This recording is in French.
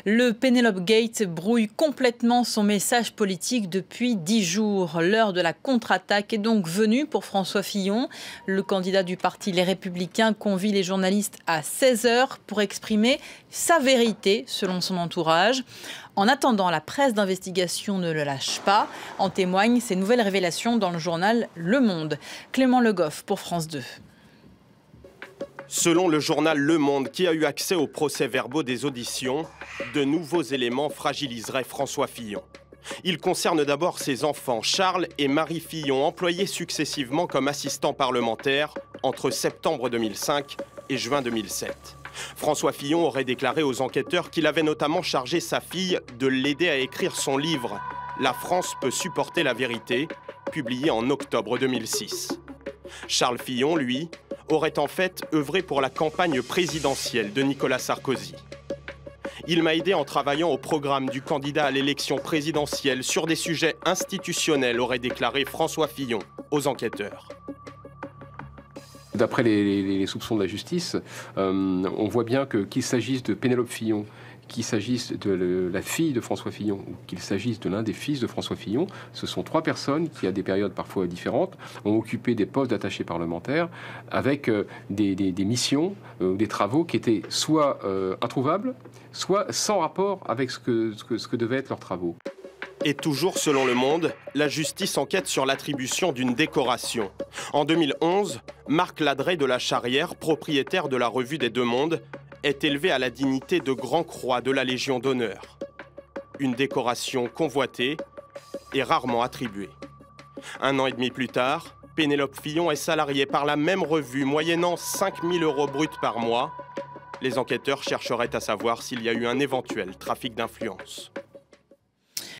Le Penelope Gate brouille complètement son message politique depuis 10 jours. L'heure de la contre-attaque est donc venue pour François Fillon. Le candidat du parti Les Républicains convie les journalistes à 16 h pour exprimer sa vérité, selon son entourage. En attendant, la presse d'investigation ne le lâche pas. En témoignent ces nouvelles révélations dans le journal Le Monde. Clément Le Goff pour France 2. Selon le journal Le Monde, qui a eu accès aux procès-verbaux des auditions, de nouveaux éléments fragiliseraient François Fillon. Ils concernent d'abord ses enfants, Charles et Marie Fillon, employés successivement comme assistants parlementaires entre septembre 2005 et juin 2007. François Fillon aurait déclaré aux enquêteurs qu'il avait notamment chargé sa fille de l'aider à écrire son livre « La France peut supporter la vérité », publié en octobre 2006. Charles Fillon, lui, aurait en fait œuvré pour la campagne présidentielle de Nicolas Sarkozy. Il m'a aidé en travaillant au programme du candidat à l'élection présidentielle sur des sujets institutionnels, aurait déclaré François Fillon aux enquêteurs. D'après les soupçons de la justice, on voit bien qu'il s'agisse de Penelope Fillon, qu'il s'agisse de la fille de François Fillon ou qu'il s'agisse de l'un des fils de François Fillon, ce sont 3 personnes qui, à des périodes parfois différentes, ont occupé des postes d'attachés parlementaires avec des missions ou des travaux qui étaient soit introuvables, soit sans rapport avec ce que devaient être leurs travaux. Et toujours selon Le Monde, la justice enquête sur l'attribution d'une décoration. En 2011, Marc Ladret de la Charrière, propriétaire de la revue des Deux Mondes, est élevé à la dignité de Grand Croix de la Légion d'honneur. Une décoration convoitée et rarement attribuée. 1 an et demi plus tard, Penelope Fillon est salariée par la même revue, moyennant 5 000 € bruts par mois. Les enquêteurs chercheraient à savoir s'il y a eu un éventuel trafic d'influence.